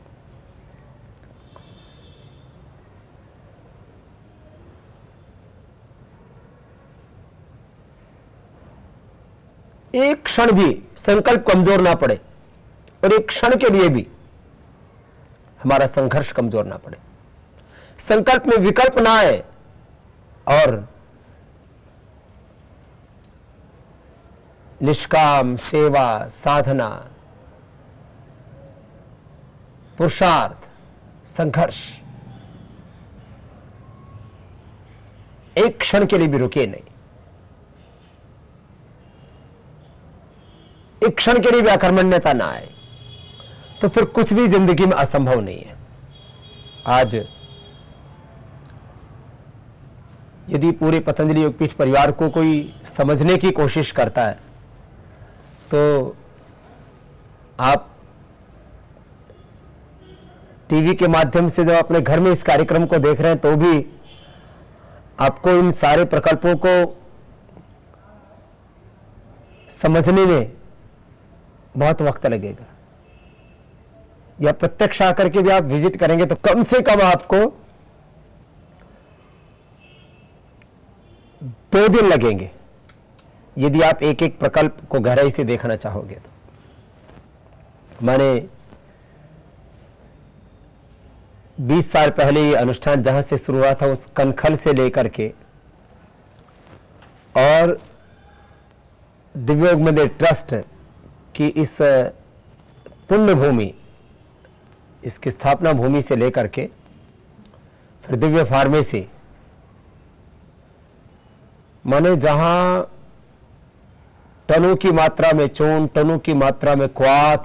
एक क्षण भी संकल्प कमजोर ना पड़े और एक क्षण के लिए भी हमारा संघर्ष कमजोर ना पड़े। संकल्प में विकल्प ना आए और निष्काम सेवा, साधना, पुरुषार्थ, संघर्ष एक क्षण के लिए भी रुके नहीं, एक क्षण के लिए भी अकर्मण्यता ना आए, तो फिर कुछ भी जिंदगी में असंभव नहीं है। आज यदि पूरे पतंजलि योगपीठ परिवार को कोई समझने की कोशिश करता है तो आप टीवी के माध्यम से जब अपने घर में इस कार्यक्रम को देख रहे हैं तो भी आपको इन सारे प्रकल्पों को समझने में बहुत वक्त लगेगा। या प्रत्यक्ष आकर के भी आप विजिट करेंगे तो कम से कम आपको 2 दिन लगेंगे यदि आप एक एक प्रकल्प को गहराई से देखना चाहोगे तो। मैंने 20 साल पहले ये अनुष्ठान जहां से शुरू हुआ था उस कनखल से लेकर के और दिव्योग मंदिर ट्रस्ट की इस पुण्य भूमि, इसकी स्थापना भूमि से लेकर के फिर दिव्य फार्मेसी, माने जहां टनों की मात्रा में चून, टनों की मात्रा में क्वाथ,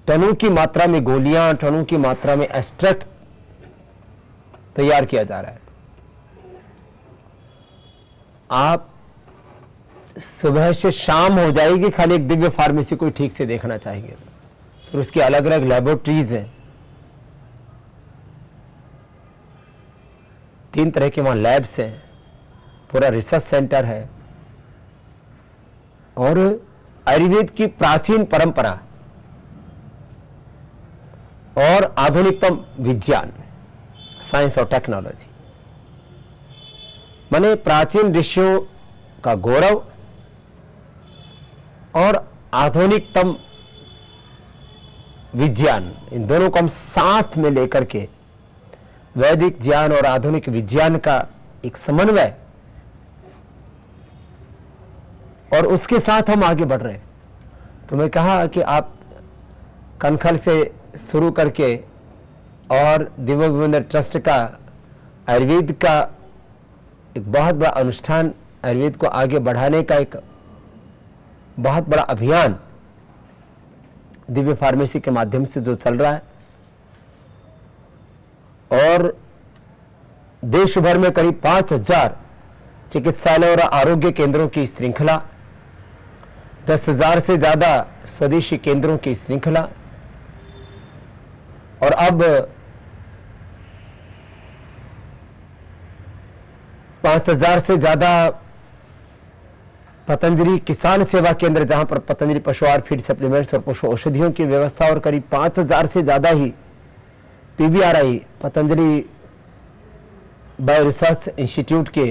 टनों की मात्रा में गोलियां, टनों की मात्रा में एक्सट्रैक्ट तैयार किया जा रहा है। आप सुबह से शाम हो जाएगी खाली एक दिव्य फार्मेसी कोई ठीक से देखना चाहिए। फिर उसकी अलग अलग लैबोरेटरीज हैं, 3 तरह के वहां लैब्स हैं, पूरा रिसर्च सेंटर है और आयुर्वेद की प्राचीन परंपरा और आधुनिकतम विज्ञान, साइंस और टेक्नोलॉजी, माने प्राचीन ऋषियों का गौरव और आधुनिकतम विज्ञान, इन दोनों को हम साथ में लेकर के वैदिक ज्ञान और आधुनिक विज्ञान का एक समन्वय, और उसके साथ हम आगे बढ़ रहे हैं। तो मैं कहा कि आप कनखल से शुरू करके और दिव्य मंदिर ट्रस्ट का आयुर्वेद का एक बहुत बड़ा अनुष्ठान, आयुर्वेद को आगे बढ़ाने का एक बहुत बड़ा अभियान दिव्य फार्मेसी के माध्यम से जो चल रहा है, और देश भर में करीब 5000 चिकित्सालय और आरोग्य केंद्रों की श्रृंखला, 10,000 से ज्यादा स्वदेशी केंद्रों की श्रृंखला, और अब 5,000 से ज्यादा पतंजलि किसान सेवा केंद्र, जहां पर पतंजलि पशु आहार, फीड सप्लीमेंट्स और पशु औषधियों की व्यवस्था, और करीब 5,000 से ज्यादा ही पीबीआरआई, पतंजलि बायो रिसर्च इंस्टीट्यूट के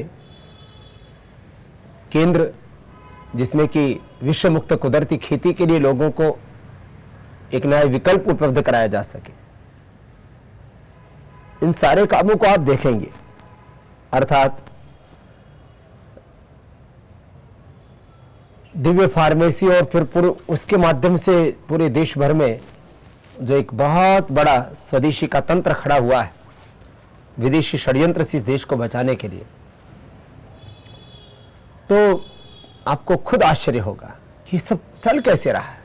केंद्र, जिसमें कि विश्व मुक्त कुदरती खेती के लिए लोगों को एक नया विकल्प उपलब्ध कराया जा सके। इन सारे कामों को आप देखेंगे, अर्थात दिव्य फार्मेसी और फिर पूरे उसके माध्यम से पूरे देश भर में जो एक बहुत बड़ा स्वदेशी का तंत्र खड़ा हुआ है विदेशी षड्यंत्र से इस देश को बचाने के लिए, तो आपको खुद आश्चर्य होगा कि सब चल कैसे रहा है।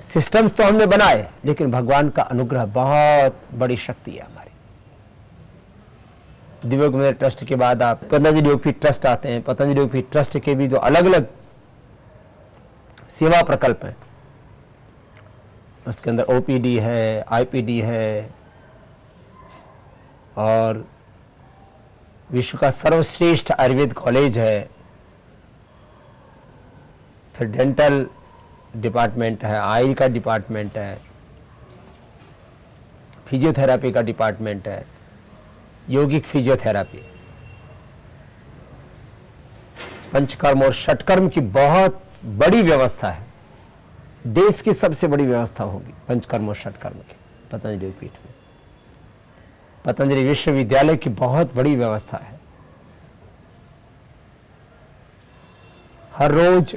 सिस्टम्स तो हमने बनाए, लेकिन भगवान का अनुग्रह, बहुत बड़ी शक्ति है हमारी। दिव्य मंदिर ट्रस्ट के बाद आप पतंजलि योगपीठ ट्रस्ट आते हैं। पतंजलि योगपीठ ट्रस्ट के भी जो अलग अलग सेवा प्रकल्प हैं, उसके अंदर ओपीडी है, आईपीडी है, और विश्व का सर्वश्रेष्ठ आयुर्वेद कॉलेज है, फिर डेंटल डिपार्टमेंट है, आई का डिपार्टमेंट है, फिजियोथेरापी का डिपार्टमेंट है, योगिक फिजियोथेरापी, पंचकर्म और षटकर्म की बहुत बड़ी व्यवस्था है। देश की सबसे बड़ी व्यवस्था होगी पंचकर्म और षटकर्म की पतंजलि पीठ में। पतंजलि विश्वविद्यालय की बहुत बड़ी व्यवस्था है। हर रोज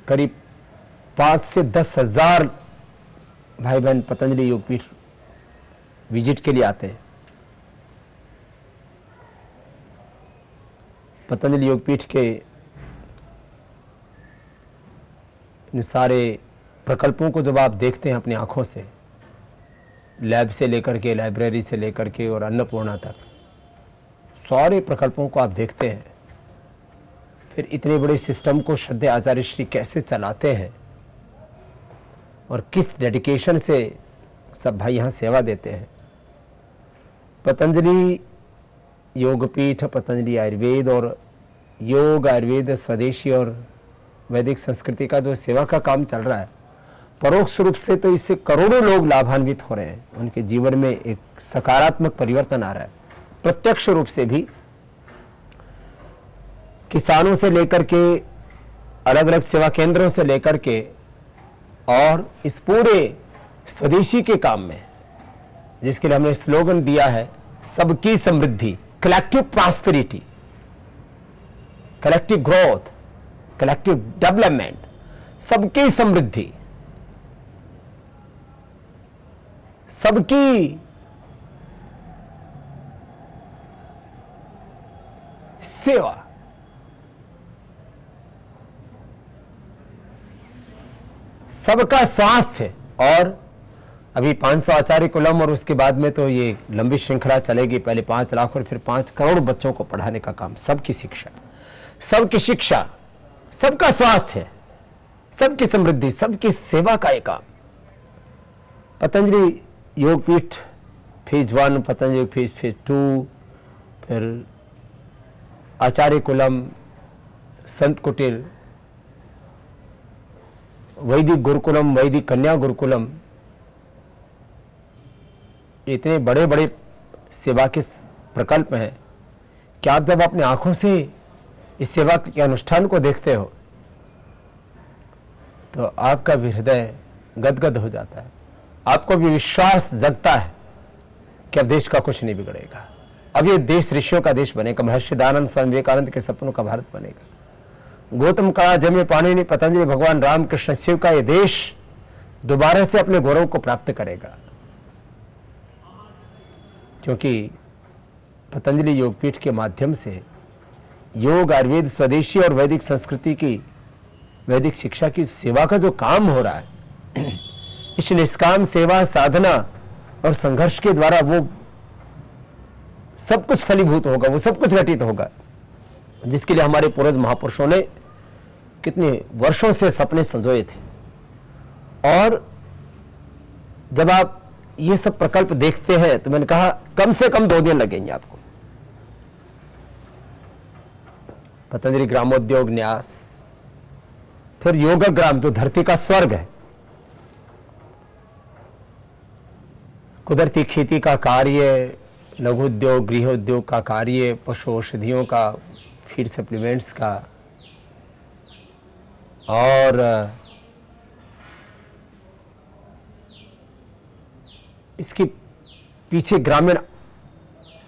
करीब 5 से 10 हजार भाई बहन पतंजलि योगपीठ विजिट के लिए आते हैं। पतंजलि योगपीठ के इन सारे प्रकल्पों को जब आप देखते हैं अपनी आंखों से, लैब से लेकर के, लाइब्रेरी से लेकर के और अन्नपूर्णा तक, सारे प्रकल्पों को आप देखते हैं, फिर इतने बड़े सिस्टम को श्रद्धेय आचार्य श्री कैसे चलाते हैं और किस डेडिकेशन से सब भाई यहां सेवा देते हैं। पतंजलि योगपीठ, पतंजलि आयुर्वेद और योग आयुर्वेद स्वदेशी और वैदिक संस्कृति का जो सेवा का काम चल रहा है, परोक्ष रूप से तो इससे करोड़ों लोग लाभान्वित हो रहे हैं, उनके जीवन में एक सकारात्मक परिवर्तन आ रहा है। प्रत्यक्ष रूप से भी किसानों से लेकर के, अलग अलग सेवा केंद्रों से लेकर के, और इस पूरे स्वदेशी के काम में, जिसके लिए हमने स्लोगन दिया है सबकी समृद्धि, collective prosperity, collective growth, collective development, सबकी समृद्धि, सबकी सेवा, सबका स्वास्थ्य। और अभी 500 आचार्य कुलम और उसके बाद में तो ये लंबी श्रृंखला चलेगी, पहले 5 लाख और फिर 5 करोड़ बच्चों को पढ़ाने का काम। सबकी शिक्षा, सबकी शिक्षा, सबका स्वास्थ्य, सबकी समृद्धि, सबकी सेवा का एक काम। पतंजलि योगपीठ फेज 1, पतंजलि फेज 2, फिर आचार्य कुलम, संत कुटीर, वैदिक गुरुकुलम, वैदिक कन्या गुरुकुलम, इतने बड़े बड़े सेवा के प्रकल्प हैं कि आप जब अपनी आंखों से इस सेवा के अनुष्ठान को देखते हो तो आपका भी हृदय गदगद हो जाता है, आपको भी विश्वास जगता है कि अब देश का कुछ नहीं बिगड़ेगा, अब ये देश ऋषियों का देश बनेगा, महर्षि दयानंद स्वामी विवेकानंद के सपनों का भारत बनेगा, गौतम का, जमे पाणिनि, पतंजलि, भगवान रामकृष्ण शिव का ये देश दोबारा से अपने गौरव को प्राप्त करेगा। क्योंकि पतंजलि योगपीठ के माध्यम से योग, आयुर्वेद, स्वदेशी और वैदिक संस्कृति की, वैदिक शिक्षा की सेवा का जो काम हो रहा है, इस निष्काम सेवा, साधना और संघर्ष के द्वारा वो सब कुछ फलीभूत होगा, वो सब कुछ घटित होगा, जिसके लिए हमारे पूर्वज महापुरुषों ने कितने वर्षों से सपने संजोए थे। और जब आप ये सब प्रकल्प देखते हैं तो मैंने कहा कम से कम 2 दिन लगेंगे आपको। पतंजलि ग्रामोद्योग न्यास, फिर योग ग्राम जो धरती का स्वर्ग है, कुदरती खेती का कार्य, लघु उद्योग, गृह उद्योग का कार्य, पशु औषधियों का, फीड सप्लीमेंट्स का, और इसके पीछे ग्रामीण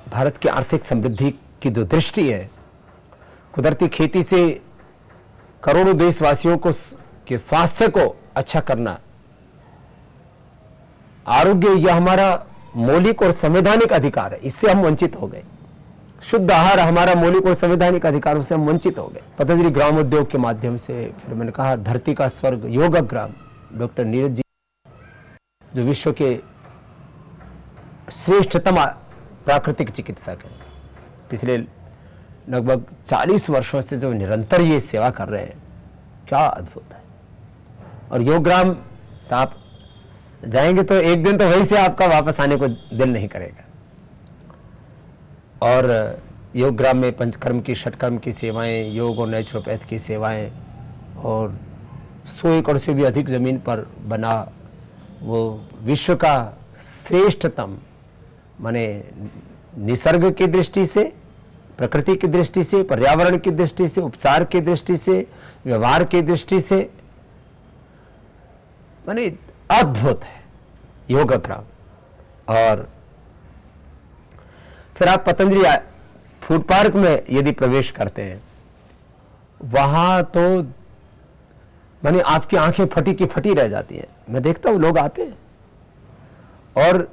भारत की आर्थिक समृद्धि की जो दृष्टि है, कुदरती खेती से करोड़ों देशवासियों को के स्वास्थ्य को अच्छा करना, आरोग्य यह हमारा मौलिक और संवैधानिक अधिकार है, इससे हम वंचित हो गए। शुद्ध आहार हमारा मौलिक और संवैधानिक अधिकारों से हम वंचित हो गए। पतंजलि ग्राम उद्योग के माध्यम से, फिर मैंने कहा धरती का स्वर्ग योग ग्राम, डॉक्टर नीरज जी जो विश्व के श्रेष्ठतम प्राकृतिक चिकित्सक है, पिछले लगभग 40 वर्षों से जो निरंतर ये सेवा कर रहे हैं, क्या अद्भुत है। और योगग्राम तो आप जाएंगे तो एक दिन तो वहीं से आपका वापस आने को दिल नहीं करेगा। और योग ग्राम में पंचकर्म की षटकर्म की सेवाएं, योग और नेचुरोपैथ की सेवाएं, और 100 एकड़ से भी अधिक जमीन पर बना वो विश्व का श्रेष्ठतम, माने निसर्ग की दृष्टि से, प्रकृति की दृष्टि से, पर्यावरण की दृष्टि से, उपचार की दृष्टि से, व्यवहार की दृष्टि से, माने अद्भुत है योग ग्राम। और फिर आप पतंजलि फूड पार्क में यदि प्रवेश करते हैं, वहां तो माने आपकी आंखें फटी की फटी रह जाती हैं। मैं देखता हूं लोग आते हैं और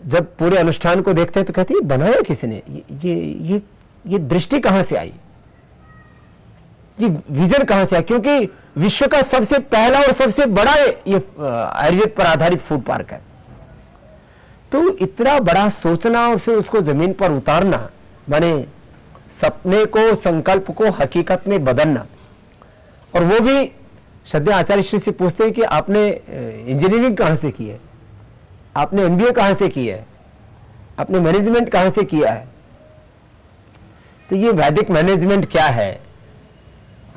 जब पूरे अनुष्ठान को देखते हैं तो कहते हैं बनाया किसने, ये दृष्टि कहां से आई, ये विजन कहां से आया, क्योंकि विश्व का सबसे पहला और सबसे बड़ा ये आयुर्वेद पर आधारित फूड पार्क है। तो इतना बड़ा सोचना और फिर उसको जमीन पर उतारना, माने सपने को, संकल्प को हकीकत में बदलना। और वो भी श्रद्धेय आचार्य श्री से पूछते हैं कि आपने इंजीनियरिंग कहां से की है, आपने एमबीए कहां से की है, आपने मैनेजमेंट कहां से किया है। तो ये वैदिक मैनेजमेंट क्या है,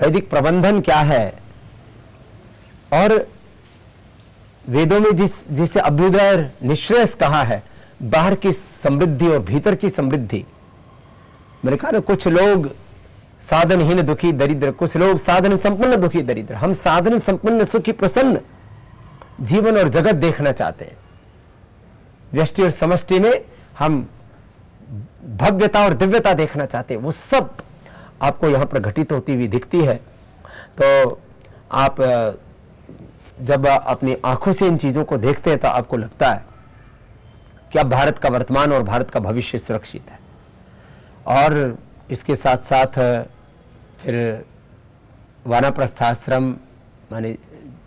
वैदिक प्रबंधन क्या है, और वेदों में जिसे अभ्युदय निःश्रेयस कहा है, बाहर की समृद्धि और भीतर की समृद्धि। मैंने कहा ना, कुछ लोग साधनहीन दुखी दरिद्र, कुछ लोग साधन संपन्न दुखी दरिद्र। हम साधन संपन्न सुखी प्रसन्न जीवन और जगत देखना चाहते हैं। व्यष्टि और समष्टि में हम भव्यता और दिव्यता देखना चाहते हैं। वो सब आपको यहां पर घटित होती हुई दिखती है। तो आप जब अपनी आंखों से इन चीजों को देखते हैं तो आपको लगता है कि अब भारत का वर्तमान और भारत का भविष्य सुरक्षित है। और इसके साथ साथ फिर वानप्रस्थाश्रम, माने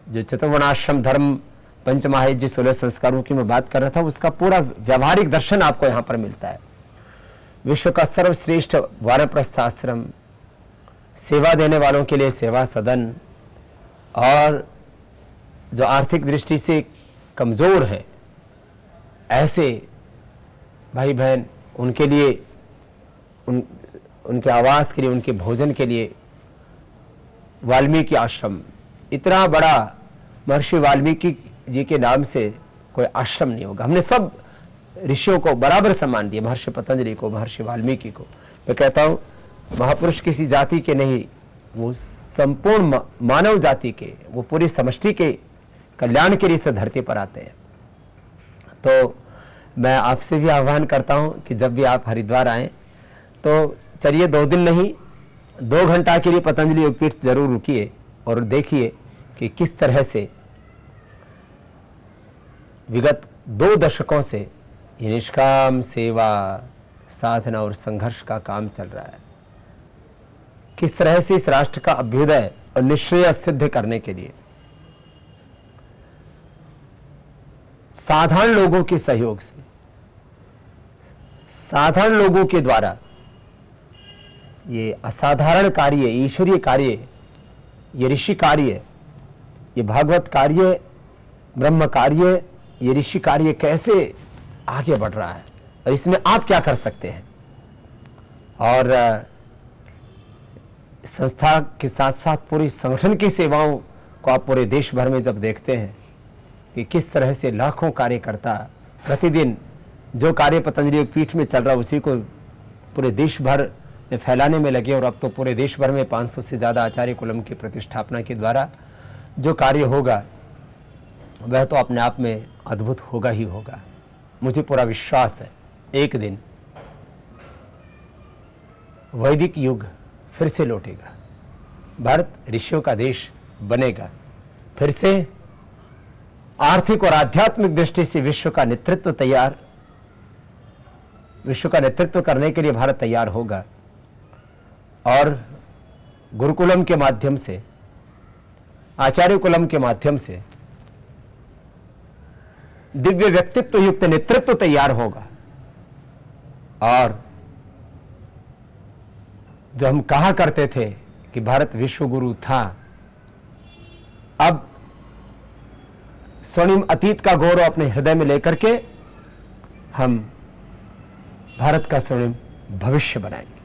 जो चतुर्वर्णाश्रम धर्म पंचमहायज्ञ 16 संस्कारों की मैं बात कर रहा था, उसका पूरा व्यवहारिक दर्शन आपको यहां पर मिलता है। विश्व का सर्वश्रेष्ठ वानप्रस्थाश्रम, सेवा देने वालों के लिए सेवा सदन, और जो आर्थिक दृष्टि से कमजोर हैं ऐसे भाई बहन, उनके लिए उनके आवास के लिए, उनके भोजन के लिए वाल्मीकि आश्रम। इतना बड़ा महर्षि वाल्मीकि जी के नाम से कोई आश्रम नहीं होगा। हमने सब ऋषियों को बराबर सम्मान दिया, महर्षि पतंजलि को, महर्षि वाल्मीकि को। मैं कहता हूं महापुरुष किसी जाति के नहीं, वो संपूर्ण मानव जाति के, वो पूरी समष्टि के कल्याण के लिए इस धरती पर आते हैं। तो मैं आपसे भी आह्वान करता हूं कि जब भी आप हरिद्वार आए तो चलिए 2 दिन नहीं, 2 घंटा के लिए पतंजलि योगपीठ जरूर रुकिए और देखिए कि किस तरह से विगत 2 दशकों से ये निष्काम सेवा, साधना और संघर्ष का काम चल रहा है। किस तरह से इस राष्ट्र का अभ्युदय और निश्चय सिद्ध करने के लिए साधारण लोगों के सहयोग से, साधारण लोगों के द्वारा ये असाधारण कार्य, ईश्वरीय कार्य, ये ऋषि कार्य, ये भागवत कार्य, ब्रह्म कार्य, ये ऋषि कार्य कैसे आगे बढ़ रहा है और इसमें आप क्या कर सकते हैं। और संस्था के साथ साथ पूरी संगठन की सेवाओं को आप पूरे देश भर में जब देखते हैं कि किस तरह से लाखों कार्यकर्ता प्रतिदिन जो कार्य पतंजलि पीठ में चल रहा है उसी को पूरे देश भर में फैलाने में लगे। और अब तो पूरे देश भर में 500 से ज्यादा आचार्य कुलम की प्रतिष्ठापना के द्वारा जो कार्य होगा वह तो अपने आप में अद्भुत होगा ही होगा। मुझे पूरा विश्वास है एक दिन वैदिक युग फिर से लौटेगा, भारत ऋषियों का देश बनेगा, फिर से आर्थिक और आध्यात्मिक दृष्टि से विश्व का नेतृत्व करने के लिए भारत तैयार होगा। और गुरुकुलम के माध्यम से, आचार्य कुलम के माध्यम से दिव्य व्यक्तित्व युक्त नेतृत्व तैयार होगा। और जो हम कहा करते थे कि भारत विश्व गुरु था, अब स्वर्णिम अतीत का गौरव अपने हृदय में लेकर के हम भारत का स्वर्णिम भविष्य बनाएंगे।